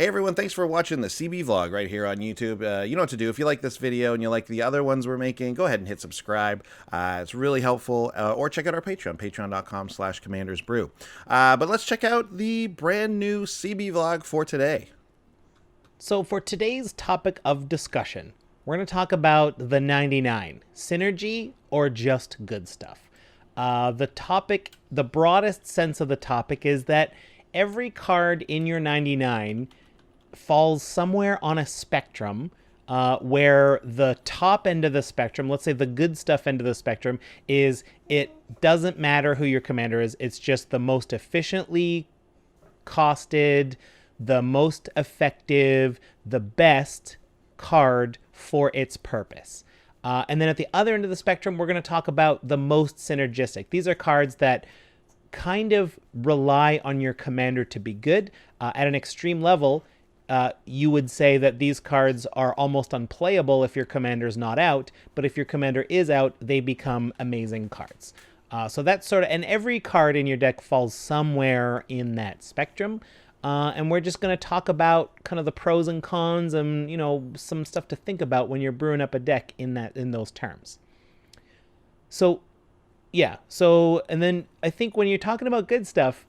Hey everyone, thanks for watching the CB vlog right here on YouTube. You know what to do. If you like this video and you like the other ones we're making, go ahead and hit subscribe. It's really helpful. Or check out our Patreon, patreon.com/commandersbrew. But let's check out the brand new CB vlog for today. So for today's topic of discussion, we're going to talk about the 99, synergy or just good stuff. The broadest sense of the topic is that every card in your 99 falls somewhere on a spectrum where the top end of the spectrum, let's say the good stuff end of the spectrum, is it doesn't matter who your commander is. It's just the most efficiently costed, the most effective, the best card for its purpose. And then at the other end of the spectrum, we're going to talk about the most synergistic. These are cards that kind of rely on your commander to be good. At an extreme level, you would say that these cards are almost unplayable if your commander's not out, but if your commander is out, they become amazing cards. So that's sort of, and every card in your deck falls somewhere in that spectrum. And we're just going to talk about kind of the pros and cons and, you know, some stuff to think about when you're brewing up a deck in those terms. So, yeah. So, and then I think when you're talking about good stuff,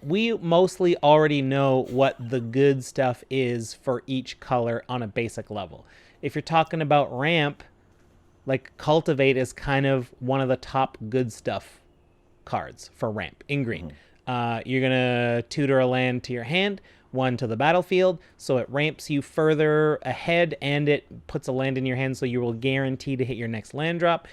we mostly already know what the good stuff is for each color on a basic level. If you're talking about ramp, like Cultivate is kind of one of the top good stuff cards for ramp in green. You're going to tutor a land to your hand, one to the battlefield, so it ramps you further ahead and it puts a land in your hand so you will guarantee to hit your next land drop.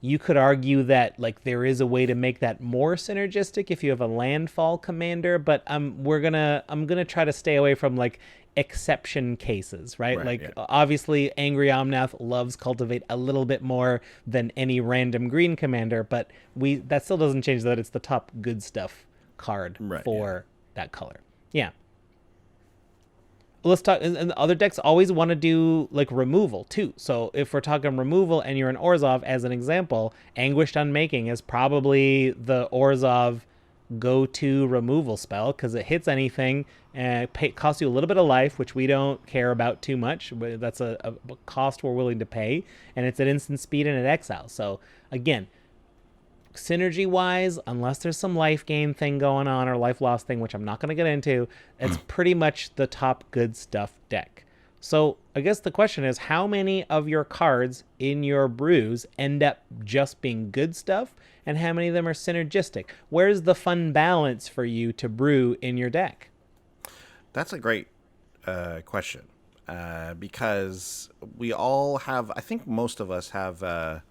You could argue that like there is a way to make that more synergistic if you have a landfall commander, but I'm gonna try to stay away from like exception cases, right? Obviously Angry Omnath loves Cultivate a little bit more than any random green commander, but that still doesn't change that it's the top good stuff card for that color. Yeah. Let's talk, and other decks always want to do like removal too. So if we're talking removal and you're an Orzhov as an example, Anguished Unmaking is probably the Orzhov go-to removal spell because it hits anything and costs you a little bit of life, which we don't care about too much, but that's a cost we're willing to pay, and it's at instant speed and at exile. So again, synergy wise, unless there's some life gain thing going on or life loss thing, which I'm not going to get into, it's pretty much the top good stuff deck. So I guess the question is, how many of your cards in your brews end up just being good stuff, and how many of them are synergistic? Where's the fun balance for you to brew in your deck? That's a great question because we all have, I think most of us have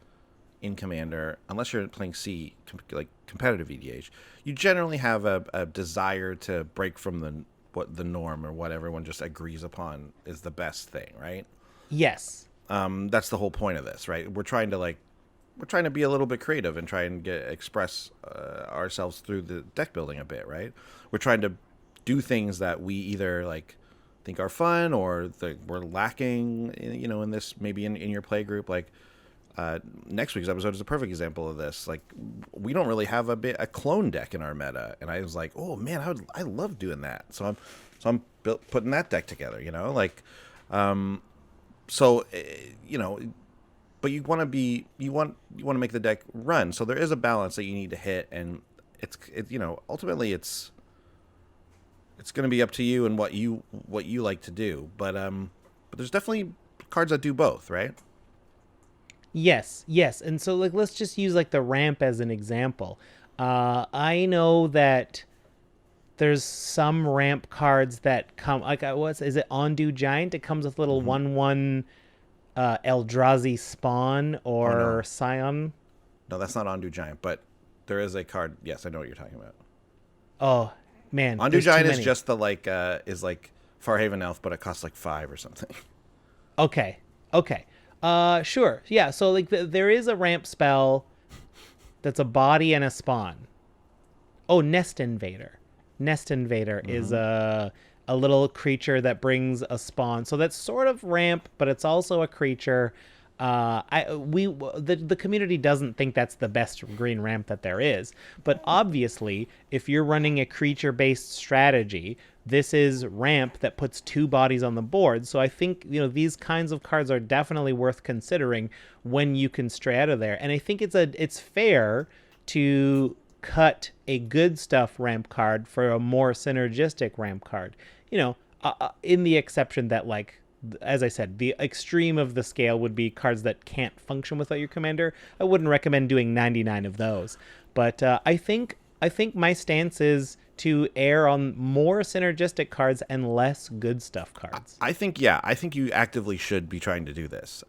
in Commander, unless you're playing C, like competitive EDH, you generally have a desire to break from the norm or what everyone just agrees upon is the best thing, right? Yes. That's the whole point of this, right? We're trying to be a little bit creative and try and express ourselves through the deck building a bit, right? We're trying to do things that we either like think are fun or we're lacking, you know, in this, maybe in your play group, like. Next week's episode is a perfect example of this. Like, we don't really have a clone deck in our meta, and I was like, oh man, I love doing that. So I'm putting that deck together, you know, like, you know, but you want to make the deck run. So there is a balance that you need to hit, and you know, ultimately it's going to be up to you and what you like to do. But there's definitely cards that do both, right? Yes. And so like let's just use like the ramp as an example. I know that there's some ramp cards that come like is it Ondu Giant? It comes with little 1/1 Eldrazi Spawn or Scion. No, that's not Ondu Giant, but there is a card. Yes, I know what you're talking about. Oh man, Ondu Giant is just the is like Farhaven Elf, but it costs like 5 or something. Okay. Sure. Yeah, so like there is a ramp spell that's a body and a spawn. Oh, Nest Invader. Nest Invader is a little creature that brings a spawn. So that's sort of ramp, but it's also a creature. The community doesn't think that's the best green ramp that there is, but obviously if you're running a creature based strategy, this is ramp that puts two bodies on the board. So I think, these kinds of cards are definitely worth considering when you can stray out of there. And I think it's fair to cut a good stuff ramp card for a more synergistic ramp card. In the exception that, like, as I said, the extreme of the scale would be cards that can't function without your commander. I wouldn't recommend doing 99 of those. But I think my stance is to err on more synergistic cards and less good stuff cards. I think you actively should be trying to do this.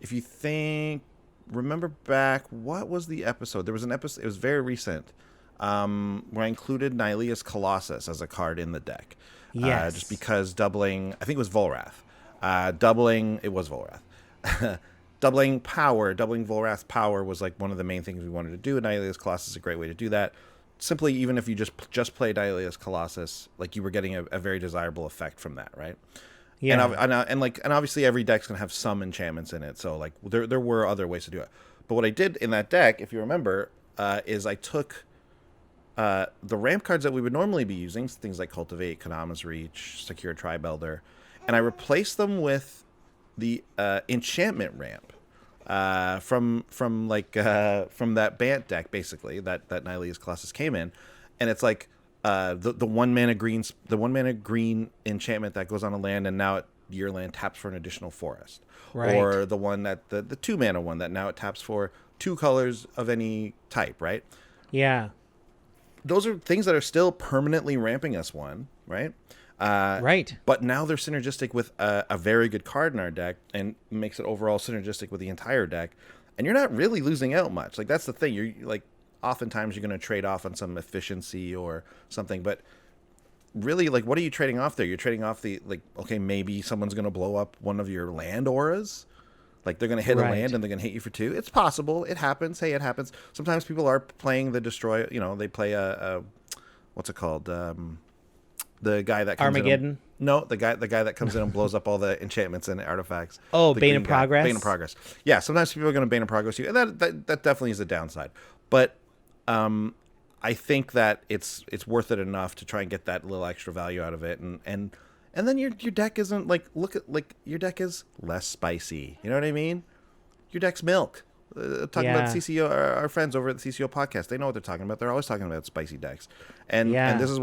If you remember back, what was the episode? There was an episode, it was very recent, where I included Nylea's Colossus as a card in the deck. Yes. Just because doubling, I think it was Volrath. It was Volrath. Doubling Volrath's power was like one of the main things we wanted to do, and Nylea's Colossus is a great way to do that. Simply, even if you just played Nylea's Colossus, like, you were getting a very desirable effect from that, right? Yeah. And obviously every deck's gonna have some enchantments in it, so like there were other ways to do it. But what I did in that deck, if you remember, is I took the ramp cards that we would normally be using, things like Cultivate, Kanama's Reach, Secure Tribelder, and I replaced them with the enchantment ramp from that Bant deck, basically, that Nylea's Colossus came in, and it's like the 1 mana green enchantment that goes on a land, and now your land taps for an additional forest, right? Or the one that the 2 mana one that now it taps for 2 colors of any type, right? Yeah. Those are things that are still permanently ramping us one, right? Right. But now they're synergistic with a very good card in our deck, and makes it overall synergistic with the entire deck. And you're not really losing out much. Like, that's the thing. You're like, oftentimes you're going to trade off on some efficiency or something, but really, like, what are you trading off there? You're trading off okay, maybe someone's going to blow up one of your land auras. Like, they're going to hit a land and they're going to hit you for 2. It's possible. It happens. Hey, it happens. Sometimes people are playing the destroy. They play what's it called? The guy that comes Armageddon. The guy that comes in and blows up all the enchantments and artifacts. Oh, Bane of Progress. Bane of Progress. Yeah, sometimes people are going to Bane of Progress you, and that definitely is a downside. But I think that it's worth it enough to try and get that little extra value out of it, and then your deck isn't your deck is less spicy. You know what I mean? Your deck's milk. Talking about CCO, our friends over at the CCO podcast, they know what they're talking about. They're always talking about spicy decks, and this is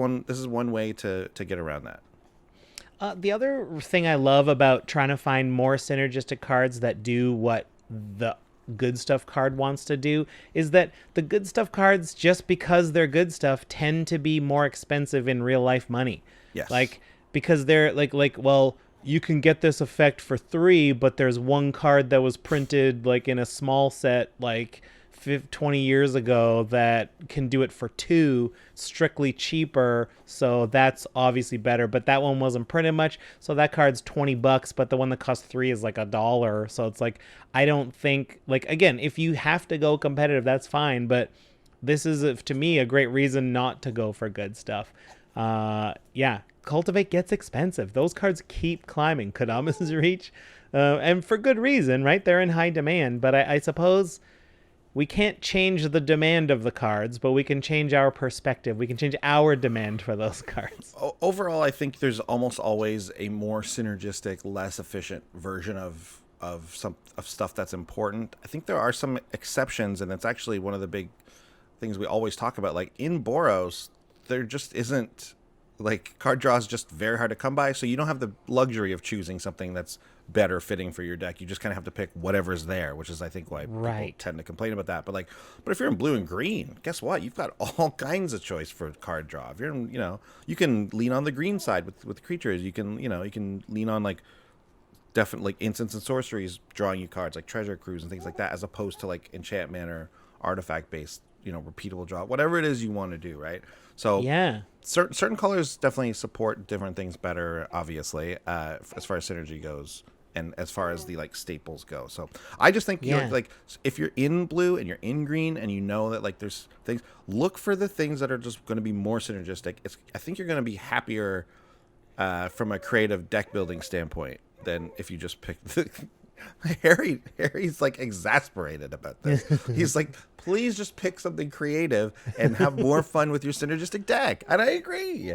one way to get around that. The other thing I love about trying to find more synergistic cards that do what the good stuff card wants to do is that the good stuff cards, just because they're good stuff, tend to be more expensive in real life money. Yes. Like, because they're well, you can get this effect for 3, but there's one card that was printed like in a small set like 20 years ago that can do it for 2, strictly cheaper, so that's obviously better, but that one wasn't printed much, so that card's $20, but the one that costs 3 is like $1. So it's like, I don't think, like, again, if you have to go competitive, that's fine, but this is, to me, a great reason not to go for good stuff. Cultivate gets expensive. Those cards keep climbing. Kadama's Reach, and for good reason, right? They're in high demand, but I suppose we can't change the demand of the cards, but we can change our perspective. We can change our demand for those cards. Overall, I think there's almost always a more synergistic, less efficient version of stuff that's important. I think there are some exceptions, and that's actually one of the big things we always talk about. Like, in Boros, there just isn't, like, card draw is just very hard to come by, so you don't have the luxury of choosing something that's better fitting for your deck. You just kind of have to pick whatever's there, which is, I think, why people tend to complain about that. But if you're in blue and green, guess what? You've got all kinds of choice for card draw. If you're in, you can lean on the green side with creatures. You can lean on, like, definitely, like, instants and sorceries drawing you cards like Treasure Cruise and things like that, as opposed to, like, enchantment or artifact based, repeatable draw, whatever it is you want to do, right? So certain colors definitely support different things better, obviously, as far as synergy goes, and as far as the, like, staples go. So I just think, like, if you're in blue and you're in green and that, like, there's things, look for the things that are just going to be more synergistic. I think you're going to be happier from a creative deck building standpoint than if you just pick Harry's like exasperated about this. He's like, please just pick something creative and have more fun with your synergistic deck. And I agree.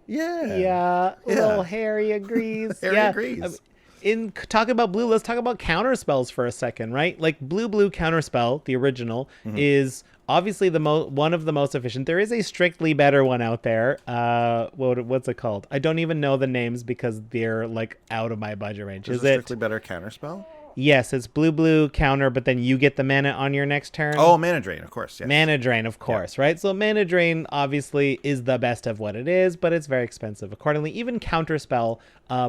Yeah. Yeah, little Harry agrees. Harry agrees. In talking about blue, let's talk about counter spells for a second, right? Like blue counter spell, the original, is obviously the one of the most efficient. There is a strictly better one out there. What's it called? I don't even know the names because they're like out of my budget range. There's Is a it? strictly better counterspell? Yes, it's blue counter, but then you get the mana on your next turn. Oh, Mana Drain, of course. Yes. Mana Drain, of course, right? So Mana Drain obviously is the best of what it is, but it's very expensive. Accordingly, even Counterspell,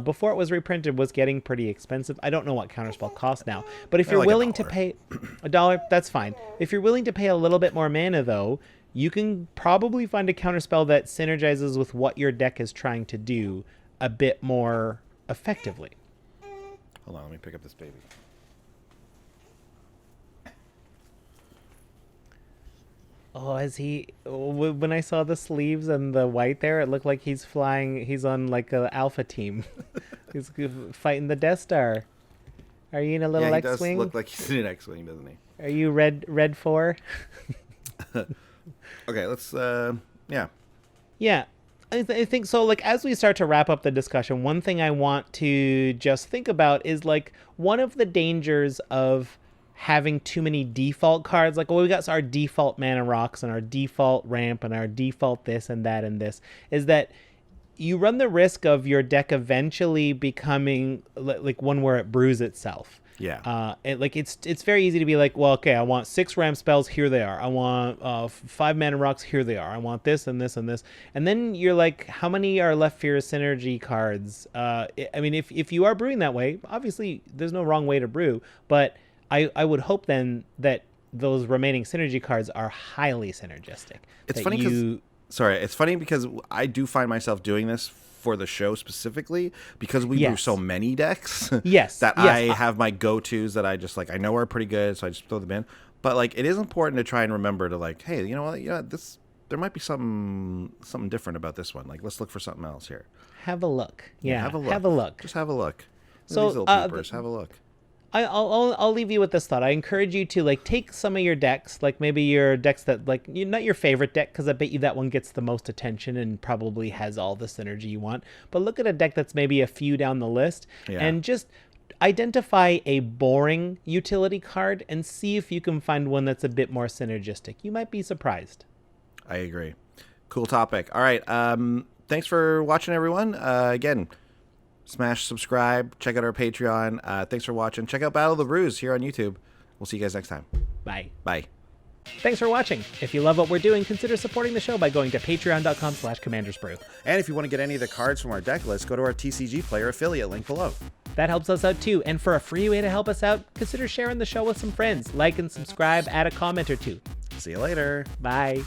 before it was reprinted, was getting pretty expensive. I don't know what Counterspell costs now, but if you're like willing to $1. pay $1, that's fine. If you're willing to pay a little bit more mana, though, you can probably find a Counterspell that synergizes with what your deck is trying to do a bit more effectively. Hold on, let me pick up this baby. Oh, when I saw the sleeves and the white there, it looked like he's flying. He's on like a alpha team. He's fighting the Death Star. Are you in a little X-Wing? He X-Wing? does look like he's in an X-Wing, doesn't he? Are you red 4? Okay, let's, yeah. Yeah. I think so. Like, as we start to wrap up the discussion, one thing I want to just think about is like one of the dangers of having too many default cards. Like, well, we got our default mana rocks and our default ramp and our default this and that and this, is that you run the risk of your deck eventually becoming like one where it brews itself. Yeah. It's very easy to be like, well, okay, I want 6 ramp spells, here they are. I want 5 mana rocks, here they are. I want this and this and this. And then you're like, how many are left for your synergy cards? I mean, if you are brewing that way, obviously there's no wrong way to brew, but I would hope then that those remaining synergy cards are highly synergistic. It's funny because I do find myself doing this for the show specifically because we do so many decks. Yes. I have my go-tos that I just like, I know are pretty good, so I just throw them in. But like, it is important to try and remember to like, hey, you know what? Yeah, there might be something different about this one. Like, let's look for something else here. Have a look. Yeah, have a look. Have a look. Just have a look. So these little peepers, have a look. I'll leave you with this thought. I encourage you to like take some of your decks, like maybe your decks that like not your favorite deck, because I bet you that one gets the most attention and probably has all the synergy you want. But look at a deck that's maybe a few down the list and just identify a boring utility card and see if you can find one that's a bit more synergistic. You might be surprised. I agree. Cool topic. All right. Thanks for watching, everyone. Again, smash subscribe, check out our Patreon. Thanks for watching. Check out Battle of the Brews here on YouTube. We'll see you guys next time. Bye. Bye. Thanks for watching. If you love what we're doing, consider supporting the show by going to patreon.com/commandersbrew. And if you want to get any of the cards from our deck list, go to our TCGplayer affiliate link below. That helps us out too. And for a free way to help us out, consider sharing the show with some friends. Like and subscribe, add a comment or two. See you later. Bye.